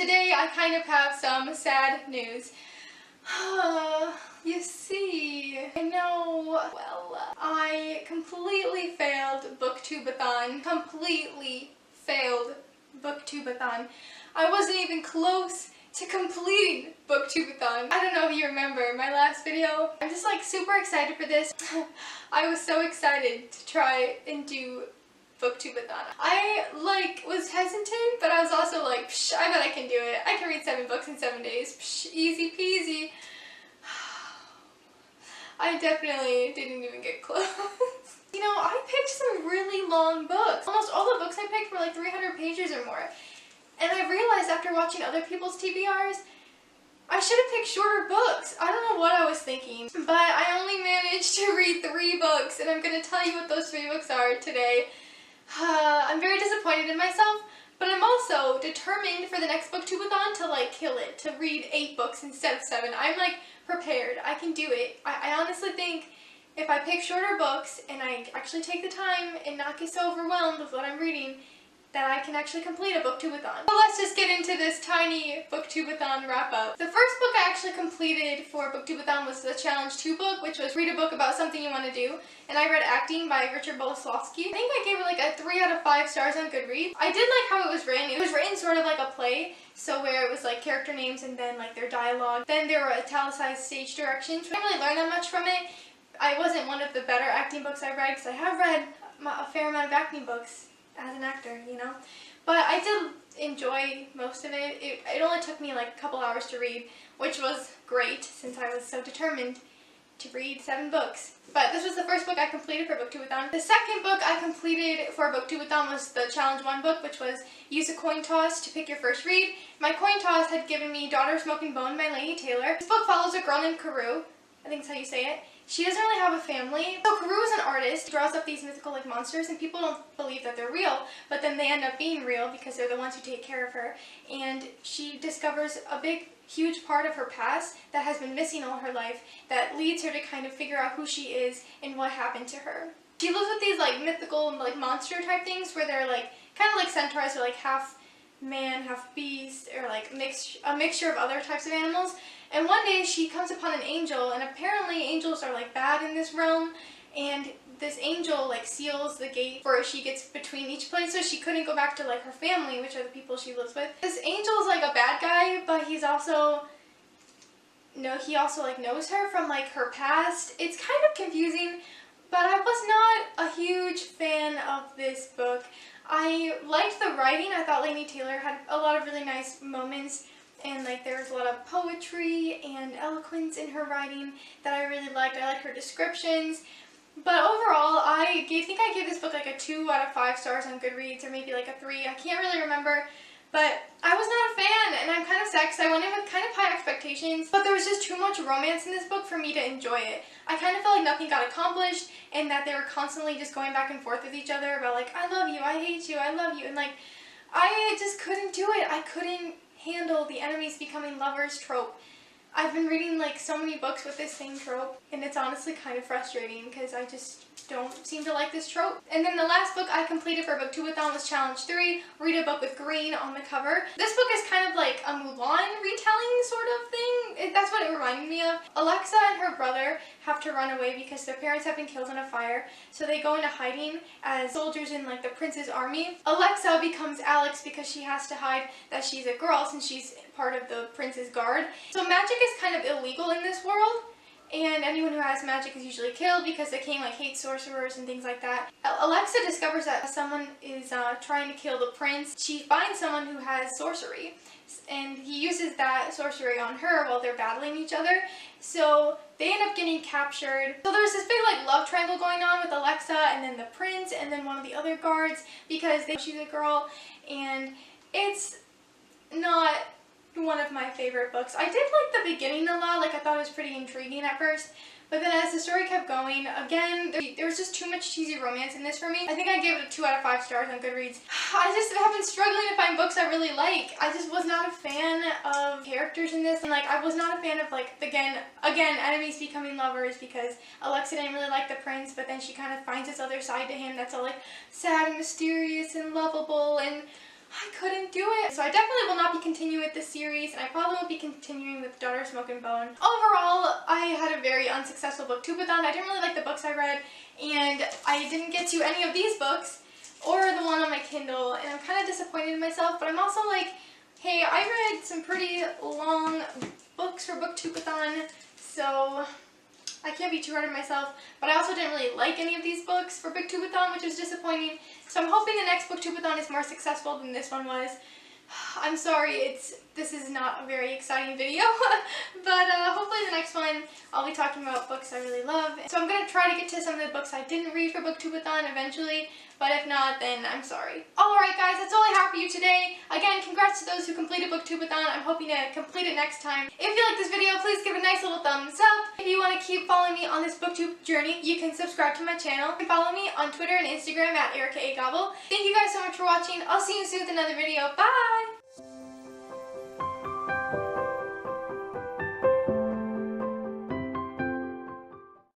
today I kind of have some sad news. You see, I know, well, I completely failed Booktube-A-Thon. Completely failed Booktube-A-Thon. I wasn't even close to completing Booktube-A-Thon. I don't know if you remember my last video. I'm just like super excited for this. I was so excited to try and do Booktube-A-Thon. I was hesitant, but I was also like, psh, I bet I can do it. I can read 7 books in 7 days. Psh, easy peasy. I definitely didn't even get close. You know, I picked some really long books. Almost all the books I picked were like 300 pages or more. And I realized after watching other people's TBRs, I should have picked shorter books. I don't know what I was thinking, but I only managed to read 3 books, and I'm going to tell you what those 3 books are today. I'm very disappointed in myself, but I'm also determined for the next Booktube-A-Thon to like kill it, to read 8 books instead of 7. I'm like prepared. I can do it. I honestly think if I pick shorter books and I actually take the time and not get so overwhelmed with what I'm reading, that I can actually complete a Booktube-A-Thon. So let's just get into this tiny Booktube-A-Thon wrap up. The first book I actually completed for Booktube-A-Thon was the Challenge 2 book, which was read a book about something you want to do. And I read Acting by Richard Boleslavsky. I think I gave it like a 3 out of 5 stars on Goodreads. I did like how it was written. It was written sort of like a play, so where it was like character names and then like their dialogue. Then there were italicized stage directions. I didn't really learn that much from it. I wasn't one of the better acting books I read, because I have read a fair amount of acting books as an actor, you know. But I did enjoy most of it. It only took me like a couple hours to read, which was great since I was so determined to read 7 books. But this was the first book I completed for Booktube-A-Thon. The second book I completed for Booktube-A-Thon was the Challenge 1 book, which was use a coin toss to pick your first read. My coin toss had given me Daughter of Smoking Bone by Laini Taylor. This book follows a girl named Karou. I think that's how you say it. She doesn't really have a family. So Karou is an artist, draws up these mythical like monsters, and people don't believe that they're real, but then they end up being real because they're the ones who take care of her. And she discovers a big, huge part of her past that has been missing all her life that leads her to kind of figure out who she is and what happened to her. She lives with these like mythical like monster type things where they're like kind of like centaurs or like half man, half beast, or like a mixture of other types of animals. And one day she comes upon an angel, and apparently angels are like bad in this realm, and this angel like seals the gate where she gets between each place, so she couldn't go back to like her family, which are the people she lives with. This angel is like a bad guy, but he also like knows her from like her past. It's kind of confusing, but I was not a huge fan of this book. I liked the writing. I thought Laini Taylor had a lot of really nice moments, and like there was a lot of poetry and eloquence in her writing that I really liked. I liked her descriptions. But overall, I think I gave this book like a 2 out of 5 stars on Goodreads, or maybe like a 3. I can't really remember. But I was not a fan, and I'm kind of sad because I went in with kind of high expectations, but there was just too much romance in this book for me to enjoy it. I kind of felt like nothing got accomplished, and that they were constantly just going back and forth with each other about like, I love you, I hate you, I love you, and like, I just couldn't do it. I couldn't handle the enemies becoming lovers trope. I've been reading like so many books with this same trope, and it's honestly kind of frustrating because I just don't seem to like this trope. And then the last book I completed for Booktube-A-Thon was Challenge 3, read a book with green on the cover. This book is kind of like a Mulan retelling sort of thing. That's what it reminded me of. Alexa and her brother have to run away because their parents have been killed in a fire, so they go into hiding as soldiers in like the prince's army. Alexa becomes Alex because she has to hide that she's a girl since she's part of the prince's guard. So magic is kind of illegal in this world, and anyone who has magic is usually killed because the king like hates sorcerers and things like that. Alexa discovers that someone is trying to kill the prince. She finds someone who has sorcery, and he uses that sorcery on her while they're battling each other. So they end up getting captured. So there's this big like love triangle going on with Alexa and then the prince and then one of the other guards because she's a girl, and it's not one of my favorite books. I did like the beginning a lot. Like I thought it was pretty intriguing at first, but then as the story kept going, again, there was just too much cheesy romance in this for me. I think I gave it a 2 out of 5 stars on Goodreads. I just have been struggling to find books I really like. I just was not a fan of characters in this, and like I was not a fan of like again enemies becoming lovers because Alexa didn't really like the prince, but then she kind of finds this other side to him that's all like sad and mysterious and lovable, and I couldn't do it. So I definitely will not be continuing with this series, and I probably won't be continuing with Daughter of Smoke and Bone. Overall, I had a very unsuccessful Booktube-A-Thon. I didn't really like the books I read, and I didn't get to any of these books or the one on my Kindle, and I'm kind of disappointed in myself, but I'm also like, hey, I read some pretty long books for Booktube-A-Thon, so I can't be too hard on myself, but I also didn't really like any of these books for Booktube-A-Thon, which was disappointing. So I'm hoping the next Booktube-A-Thon is more successful than this one was. I'm sorry, this is not a very exciting video, but hopefully the next one I'll be talking about books I really love. So I'm going to try to get to some of the books I didn't read for Booktube-A-Thon eventually, but if not, then I'm sorry. Alright guys, that's all I have for you today. Again, congrats to those who completed Booktube-A-Thon. I'm hoping to complete it next time. If you like this video, please give it a nice little thumbs up. If you want to keep following me on this booktube journey, you can subscribe to my channel. You can follow me on Twitter and Instagram at Erica A. Gobble. Thank you guys so much for watching. I'll see you soon with another video. Bye!